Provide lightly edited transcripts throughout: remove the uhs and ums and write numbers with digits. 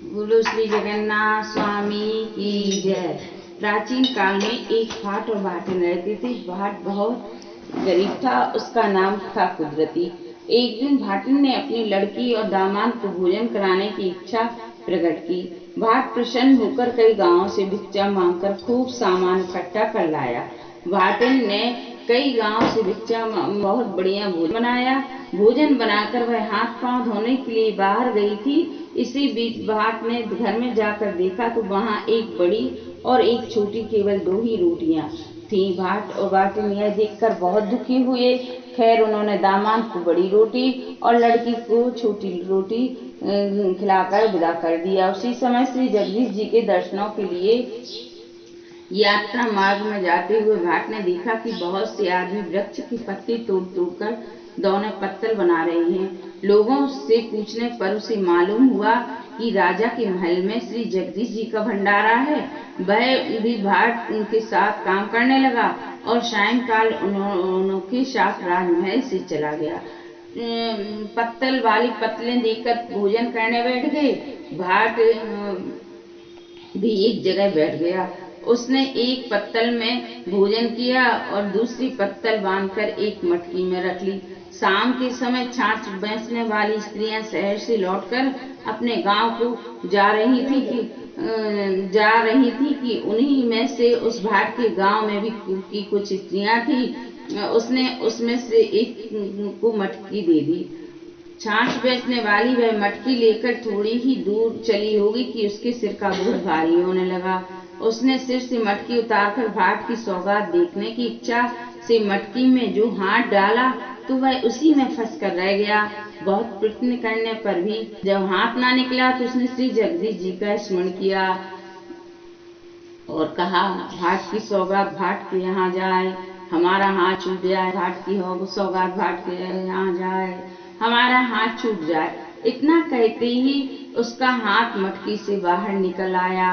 बोलो श्री जगन्नाथ स्वामी की जय। प्राचीन काल में एक भाट और भाटिन रहते थे। भाट बहुत गरीब था, उसका नाम था कुदरती। एक दिन भाटिन ने अपनी लड़की और दामाद को भोजन कराने की इच्छा प्रकट की। भाट प्रसन्न होकर कई गांवों से भिक्षा मांगकर खूब सामान इकट्ठा कर लाया। भाटिन ने कई गांव से भिक्षा बहुत बढ़िया भोजन बनाया। भोजन बनाकर वह हाथ पांव धोने के लिए बाहर गई थी। इसी बीच भाट ने घर में जाकर देखा तो वहां एक बड़ी और एक छोटी केवल 2 ही रोटियां थीं। भाट और भाटिन यह देखकर बहुत दुखी हुए। खैर उन्होंने दामाद को बड़ी रोटी और लड़की को छोटी रोटी खिलाकर विदा कर दिया। उसी समय श्री जगदीश जी के दर्शनों के लिए यात्रा मार्ग में जाते हुए भाट ने देखा कि बहुत से आदमी वृक्ष की पत्ती तोड़ तोड़कर दोने पत्तल बना रहे हैं। लोगों से पूछने पर उसे मालूम हुआ कि राजा के महल में श्री जगदीश जी का भंडारा है। वह भी भाट उनके साथ काम करने लगा और सायंकाल उनके साथ राजमहल से चला गया। पत्तल वाली पत्तलें देखकर भोजन करने बैठ गए। भाट भी एक जगह बैठ गया। उसने एक पत्तल में भोजन किया और दूसरी पत्तल बांधकर एक मटकी में रख ली। शाम के समय छाछ बेचने वाली स्त्रियां शहर से लौटकर अपने गांव को जा रही थी कि उन्हीं में से उस भाट के गांव में भी की कुछ स्त्रियां थी। उसने उसमें से एक को मटकी दे दी। छाछ बेचने वाली वह मटकी लेकर थोड़ी ही दूर चली होगी कि उसके सिर का बोझ भारी होने लगा। उसने सिर से मटकी उतारकर भाट की सौगात देखने की इच्छा से मटकी में जो हाथ डाला तो वह उसी में फंस कर रह गया। बहुत प्रयत्न करने पर भी जब हाथ ना निकला तो उसने श्री जगदीश जी का स्मरण किया और कहा, भाट की सौगात भाट के यहाँ जाए, हमारा हाथ छूट जाए। भाट की हो सौगात भाट के यहाँ जाए, हमारा हाथ छूट जाए। इतना कहते ही उसका हाथ मटकी से बाहर निकल आया।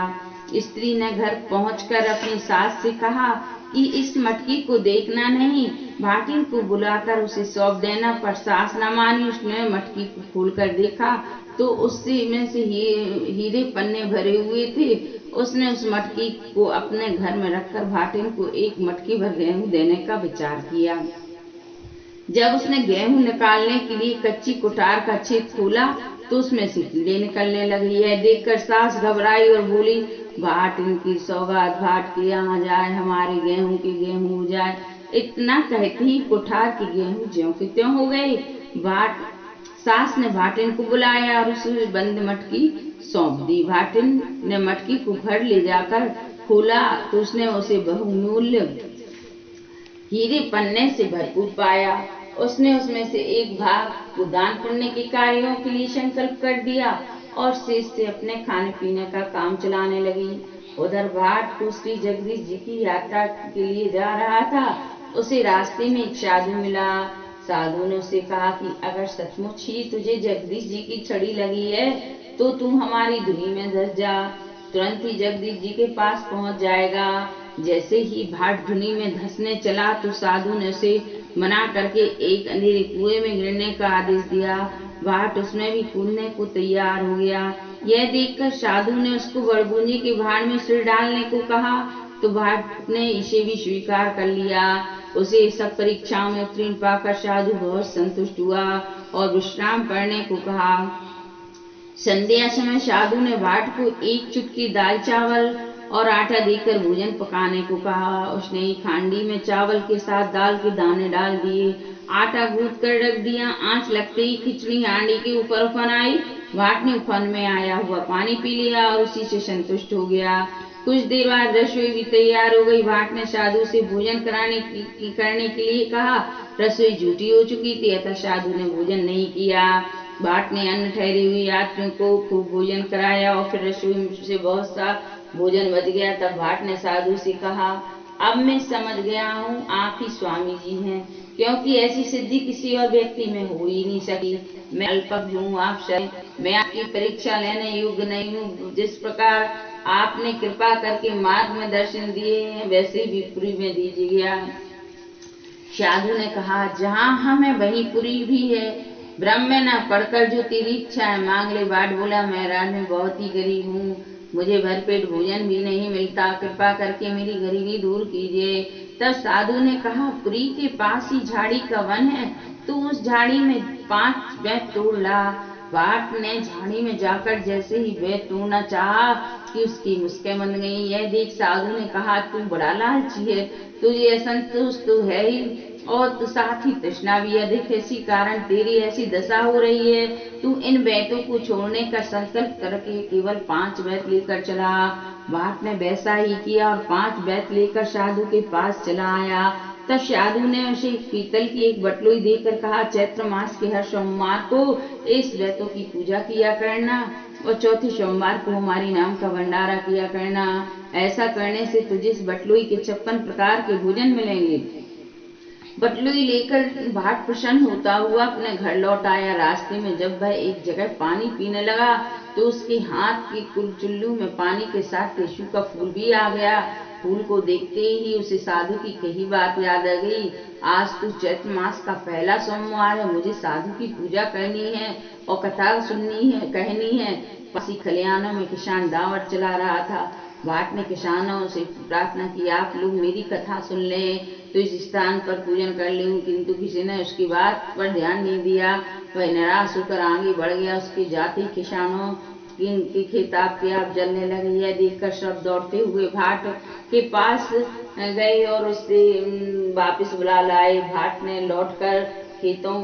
स्त्री ने घर पहुंचकर अपनी सास से कहा कि इस मटकी को देखना नहीं, भाटिन को बुलाकर उसे सौंप देना। पर सास न मानी। उसने मटकी को खोलकर देखा तो उससे में से हीरे पन्ने भरे हुए थे। उसने उस मटकी को अपने घर में रखकर भाटिन को एक मटकी भर गेहूं देने का विचार किया। जब उसने गेहूं निकालने के लिए कच्ची कुठार का छेद खोला तो उसमें से कीड़े निकलने लगे। यह देखकर सास घबराई और बोली, भाटिन की सौगात भाट के यहाँ जाए, हमारे गेहूं के गेहूं हो जाए। इतना कहते ही कुठार के गेहूं ज्यों के त्यों हो गए। सास ने भाटिन को बुलाया और उसे बंद मटकी सौंप दी। भाटिन ने मटकी को घर ले जाकर खोला तो उसने उसे बहुमूल्य हीरे पन्ने से भरपूर पाया। उसने उसमें से एक भाग को दान पुण्य के कार्यों के लिए संकल्प कर दिया और शेष से अपने खाने पीने का काम चलाने लगी। उधर भाट को श्री जगदीश जी की यात्रा के लिए जा रहा था। उसे रास्ते में एक साधु मिला। साधु ने उसे कहा कि अगर सचमुच ही तुझे जगदीश जी की छड़ी लगी है तो तू हमारी धुनी में धस जा, तुरंत ही जगदीश जी के पास पहुंच जाएगा। जैसे ही भाट धुनी में धंसने चला तो साधु ने उसे मना करके एक अंधेरे कुएं में गिरने का आदेश दिया। भाट उसमें भी कूदने को तैयार हो गया। यह देखकर साधु ने उसको बड़बूंजी के भाड़ में सिर डालने को कहा तो भाट ने इसे भी स्वीकार कर लिया। उसे सब परीक्षाओं में उत्तीर्ण पाकर साधु बहुत संतुष्ट हुआ और विश्राम करने को कहा। संध्या समय साधु ने भाट को एक चुटकी दाल चावल और आटा देकर भोजन पकाने को कहा। उसने एक हांडी में चावल के साथ दाल के दाने डाल दिए, आटा गूंथ कर रख दिया। आंच लगते ही खिचड़ी हांडी के ऊपर उफन आई। भाट ने उफन में आया हुआ पानी पी लिया और उसी से संतुष्ट हो गया। कुछ देर बाद रसोई भी तैयार हो गई। भाट ने साधु से भोजन करने के लिए कहा। रसोई झूठी हो चुकी थी अतः साधु ने भोजन नहीं किया। भाट ने अन्य ठहरे हुए यात्रियों को खूब भोजन कराया और फिर रसोई से बहुत सा भोजन बच गया। तब भाट ने साधु से कहा, अब मैं समझ गया हूँ आप ही स्वामी जी हैं, क्योंकि ऐसी सिद्धि किसी और व्यक्ति में हो ही नहीं सकी। मैं अल्पज्ञ हूँ आपसे, मैं आपकी परीक्षा लेने योग्य नहीं हूँ। जिस प्रकार आपने कृपा करके मार्ग में दर्शन दिए हैं वैसे ही पुरी में दीजिएगा। साधु ने कहा, जहाँ हम हैं वहीं पुरी भी है। ब्रह्म में न पढ़कर जो तेरी इच्छा है मांग ले। भाट बोला, मैं राज में बहुत ही गरीब हूँ, मुझे भरपेट भोजन भी नहीं मिलता, कृपा करके मेरी गरीबी दूर कीजिए। तब साधु ने कहा, पुरी के पास ही झाड़ी का वन है, तू उस झाड़ी में 5 बेत तोड़ ला। भाट ने झाड़ी में जाकर जैसे ही बेत तोड़ना चाहा कि उसकी मुस्कें बंद गई। यह देख साधु ने कहा, तू बड़ा लालची है, तुझे असंतोष तो है ही और तो साथ ही तृष्णा भी अधिक है, इसी कारण तेरी ऐसी दशा हो रही है। तू इन बैतों को छोड़ने का संकल्प करके केवल 5 बैत लेकर चला। भाट ने वैसा ही किया और 5 बैत लेकर साधु के पास चला आया। तब साधु ने उसे पीतल की एक बटलोई देकर कहा, चैत्र मास के हर सोमवार को इस बैतों की पूजा किया करना और चौथे सोमवार को हमारे नाम का भंडारा किया करना। ऐसा करने से तुझे इस बटलोई के 56 प्रकार के भोजन मिलेंगे। बटलुई लेकर भाट प्रसन्न होता हुआ अपने घर लौट आया। रास्ते में जब वह एक जगह पानी पीने लगा तो उसके हाथ के कुलचुल्लू में पानी के साथ केशु का फूल भी आ गया। फूल को देखते ही उसे साधु की कही बात याद आ गई। आज तो चैत्र मास का पहला सोमवार है, मुझे साधु की पूजा करनी है और कथा सुननी है, कहनी है। पासी खलिहानों में किसान दावत चला रहा था। भाट ने किसानों से प्रार्थना की, आप लोग मेरी कथा सुन लें तो इस स्थान पर पूजन कर लूं, किंतु किसी ने उसकी बात पर ध्यान नहीं दिया। वह निराश होकर आगे बढ़ गया। उसके जाते ही किसानों के खेत आपके आप जलने लगे। यह देखकर सब दौड़ते हुए भाट के पास गए और उससे वापस बुला लाए। भाट ने लौटकर खेतों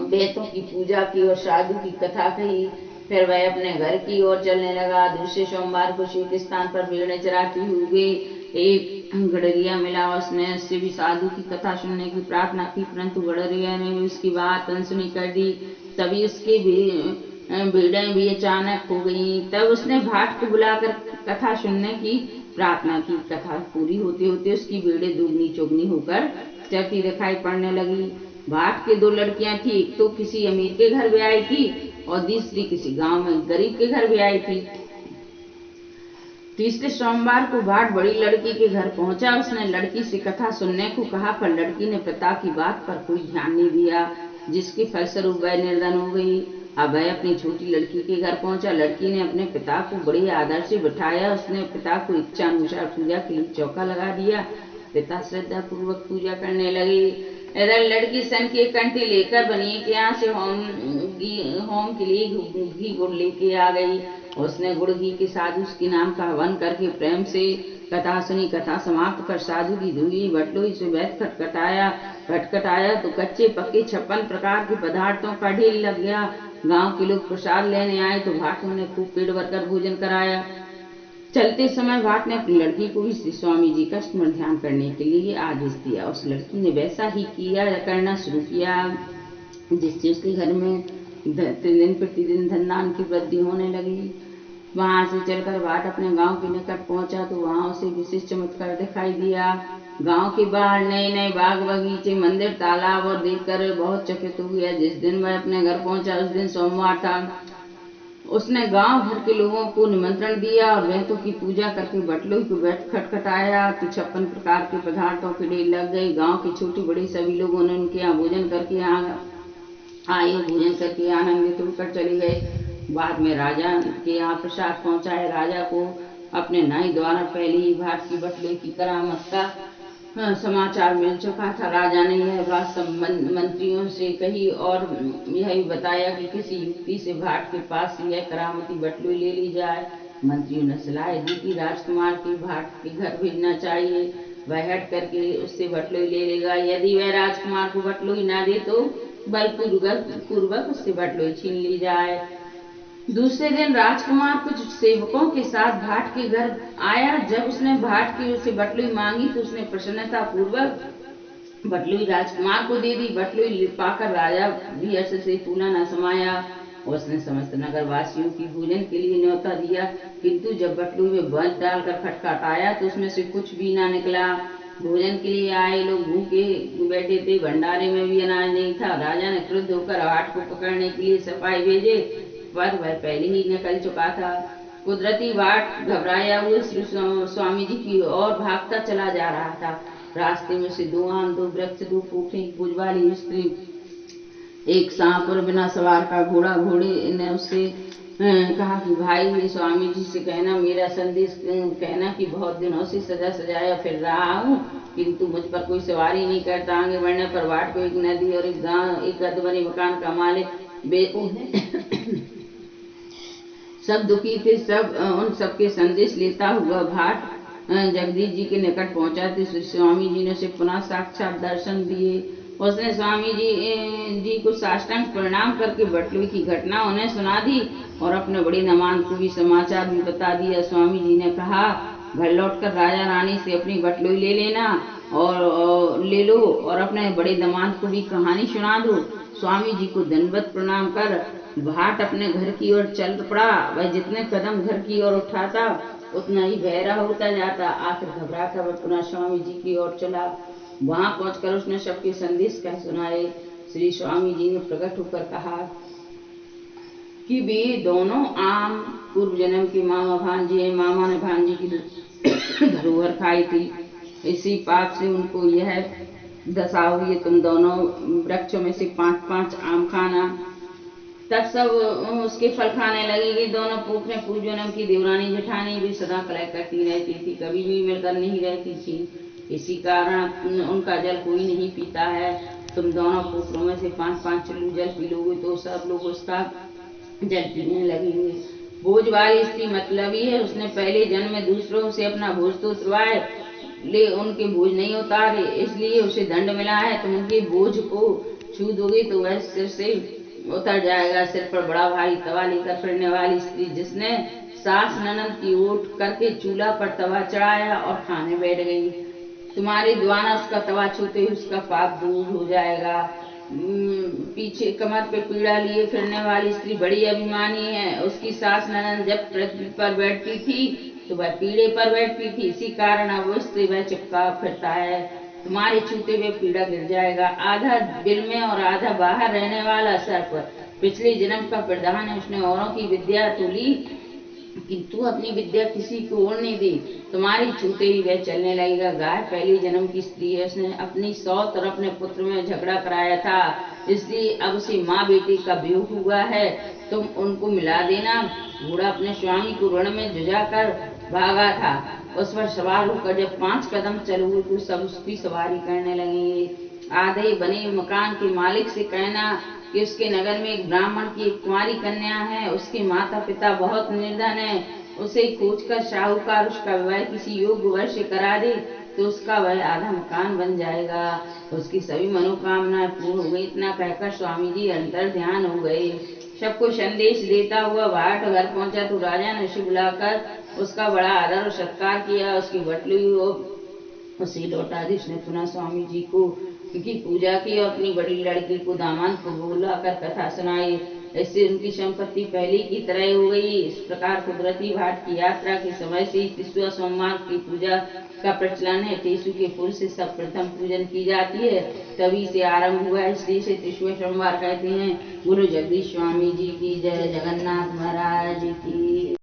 बेतों की पूजा की और साधु की कथा कही। फिर वह अपने घर की ओर चलने लगा। दूसरे सोमवार को उसी स्थान पर भेड़ें चराती हुए एक गडरिया मिला। उसने उससे भी साधु की कथा सुनने की प्रार्थना की, परंतु गडरिया ने भी उसकी बात अनसुनी कर दी। तभी उसकी भेड़ें भी अचानक हो गईं। तब उसने भाट को बुलाकर कथा सुनने की प्रार्थना की। कथा पूरी होते होते उसकी भेड़ें दुगनी चौगनी होकर चरती दिखाई पड़ने लगी। भाट के 2 लड़कियां थी, एक तो किसी अमीर के घर ब्याही थी और दूसरी किसी गांव में गरीब के घर ब्याही थी। तीसरे सोमवार को भाट बड़ी लड़की के घर पहुंचा। उसने लड़की से कथा सुनने को कहा, पर लड़की ने पिता की बात पर कोई ध्यान नहीं दिया, जिसके फलस्वरूप वह निर्धन हो गई। अब वह अपनी छोटी लड़की के घर पहुंचा। लड़की ने अपने पिता को बड़े आदर से बिठाया। उसने पिता को इच्छा अनुसार पूजा के लिए चौका लगा दिया। पिता श्रद्धा पूर्वक पूजा करने लगे। इधर लड़की सन के कंठी लेकर बनिए के यहाँ से होम के लिए घी गुड़ लेके आ गई। उसने गुड़ घी के साधु के नाम का हवन करके प्रेम से कथा सुनी। कथा समाप्त कर साधु की धुई बटलोई से बैठ खटखटाया तो कच्चे पक्के 56 प्रकार के पदार्थों का ढेर लग गया। गांव के लोग प्रसाद लेने आए तो भाटों ने खूब पेट भरकर भोजन कराया। चलते समय भाट ने अपनी लड़की को भी श्री स्वामी जी का स्मरण ध्यान करने के लिए आदेश दिया। उस लड़की ने वैसा ही किया करना शुरू किया, जिससे उसके घर में दिन प्रतिदिन धन दान की वृद्धि होने लगी। वहां से चलकर भाट अपने गांव के निकट पहुंचा तो वहां उसे विशेष चमत्कार दिखाई दिया। गांव के बाहर नए नए बाग बगीचे, मंदिर, तालाब और देखकर बहुत चकित हो गया। जिस दिन वह अपने घर पहुंचा उस दिन सोमवार था। उसने गांव भर के लोगों को निमंत्रण दिया और बेतों की पूजा करके बटलोई को बैठ खटखटाया तो 56 प्रकार के पदार्थों के ढेर लग गए। गांव के छोटे बड़े सभी लोगों ने उनके यहाँ भोजन करके आए और भोजन करके आनंदित होकर चले गए। बाद में राजा के यहाँ प्रसाद पहुंचाए। राजा को अपने नाई द्वारा पहले ही भाट की बटलोई की करामत का समाचार मिल चुका था। राजा ने यह बात सब मंत्रियों से कही और यह भी बताया कि किसी युक्ति से भाट के पास से यह करामती बटलोई ले ली जाए। मंत्रियों ने सलाह दी कि राजकुमार के भाट के घर भेजना चाहिए, वह हट करके उससे बटलोई ले लेगा। यदि वह राजकुमार को बटलोई ना दे तो बलपूर्वक उससे बटलोई छीन ली जाए। दूसरे दिन राजकुमार कुछ सेवकों के साथ भाट के घर आया। जब उसने भाट की उसे बटलुई मांगी तो उसने प्रसन्नता पूर्वक बटलुई राजकुमार को दे दी। बटलुई पाकर राजा भी हर्ष से फूला न समाया। उसने समस्त नगर वासियों की भोजन के लिए न्योता दिया, किंतु जब बटलुई में बंद डालकर खटखटाया तो उसमें से कुछ भी ना निकला। भोजन के लिए आए लोग भूखे बैठे थे, भंडारे में भी अनाज नहीं था। राजा ने क्रुद्ध होकर भाट को पकड़ने के लिए सिपाही भेजे, पर वह पहले ही निकल चुका था। कुदरती भाट घबराया हुए श्री स्वामी जी की ओर भागता चला जा रहा था। रास्ते में से 2 आम, 2 वृक्ष, 2 पोखरे, एक बोझ वाली स्त्री एक सांप और बिना सवार का घोड़ा। घोड़े ने उससे कहा कि भाई स्वामी जी से कहना मेरा संदेश कहना कि बहुत दिनों से सजा सजाया फिर रहा हूँ, किंतु मुझ पर कोई सवारी नहीं करता। आगे बढ़ने पर बाट को एक नदी और एक गांव, एक अधबने मकान का मालिक उन्हें सब दुखी थे। सब उन सबके संदेश लेता हुआ भाट जगदीश जी के निकट पहुंचा थे। श्री स्वामी जी ने उसे पुनः साक्षात दर्शन दिए। उसने स्वामी जी को साष्टांग प्रणाम करके बटलुई की घटना उन्हें सुना दी और अपने बड़े नमांत को भी समाचार भी बता दिया। स्वामी जी ने कहा, घर लौटकर राजा रानी से अपनी बटलुई ले लेना और ले लो और अपने बड़े दमाद को भी कहानी सुना दो। स्वामी जी को दंडवत प्रणाम कर भाट अपने घर की ओर चल पड़ा। वह जितने कदम घर की ओर उठाता उतना ही बहरा होता जाता। आखिर घबरा कर वह पुनः स्वामी जी की ओर चला। वहां पहुंचकर उसने सबके संदेश कह सुनाए। श्री स्वामी जी ने प्रकट होकर कहा कि वे दोनों आम पूर्व जन्म के मामा भांजे हैं। मामा ने भांजे की धरोहर खाई थी, इसी पाप से उनको यह दशा हुई है। तुम दोनों वृक्षों में से 5-5 आम खाना। तब सब उसके फल खाने लगेंगे। दोनों पोखरे पूर्व जन्म की देवरानी जेठानी भी सदा कलह करती रहती थी, कभी भी मिलकर नहीं रहती थी। इसी कारण उनका जल कोई नहीं पीता है। तुम दोनों पोखरों में से 5-5 चुल्लू जल पी लोगे तो सब लोग उसका जल पीने लगेंगे। बोझ वाली स्त्री मतलबी है, उसने पहले जन्म में दूसरों से अपना बोझ तो उतरवाए ले उनके बोझ नहीं उतारे, इसलिए उसे दंड मिला है। तुम उनके बोझ को छू दोगे तो वह सिर से उतर जाएगा। सिर पर बड़ा भारी तवा लेकर फिरने वाली स्त्री, जिसने सास ननद की ओट करके चूल्हा पर तवा चढ़ाया और खाने बैठ गई, तुम्हारे द्वारा उसका तवा छूते ही उसका पाप दूर हो जाएगा। पीछे कमर पे पीड़ा लिए फिरने वाली स्त्री बड़ी अभिमानी है। उसकी सास ननद जब पृथ्वी पर बैठती थी तो वह पीड़े पर बैठती थी, इसी कारण अब उससे वह चिपका फिरता है। तुम्हारे छूते हुए पीड़ा गिर जाएगा। आधा बिल में और आधा बाहर रहने वाला सर्प पिछले जन्म का प्रधान है। उसने औरों की विद्या तो ली किंतु अपनी विद्या किसी को और नहीं दी। तुम्हारी छूते ही वह चलने लगेगा। गाय पहले जन्म की स्त्री है, उसने अपनी सौत और अपने पुत्र में झगड़ा कराया था, इसलिए अब उसे माँ बेटे का वियोग हुआ है। तुम उनको मिला देना। घोड़ा अपने स्वामी को रण में जुझा कर भागा था। उस पर सवार होकर जब 5 कदम चलोगे तो सब उसकी सवारी करने लगेंगे। आधे बने मकान के मालिक से कहना कि उसके नगर में एक ब्राह्मण की एक कुंवारी कन्या है, उसके माता पिता बहुत निर्धन है। उसे खोजकर साहूकार उसका विवाह किसी योग्य वर से करा दे तो उसका वह आधा मकान बन जाएगा। उसकी सभी मनोकामनाएं पूर्ण हो गई। इतना कहकर स्वामी जी अंतर ध्यान हो गए। सबको संदेश देता हुआ भाट घर पहुंचा तो राजा ने उसे बुलाकर उसका बड़ा आदर और सत्कार किया। उसकी बटलुई उसे लौटा दी। उसने पुनः स्वामी जी को की पूजा की और अपनी बड़ी लड़की को दामाद को बुलाकर कथा सुनाई। इससे उनकी संपत्ति पहले की तरह हो गई। इस प्रकार कुदरती भाट की यात्रा के समय से ही तीसरा सोमवार की पूजा का प्रचलन है। टेसु के फूल से सब प्रथम पूजन की जाती है, तभी से आरंभ हुआ, इसलिए इसे तीसरा सोमवार कहते हैं। बोलो जगदीश स्वामी जी की जय, जगन्नाथ महाराज की।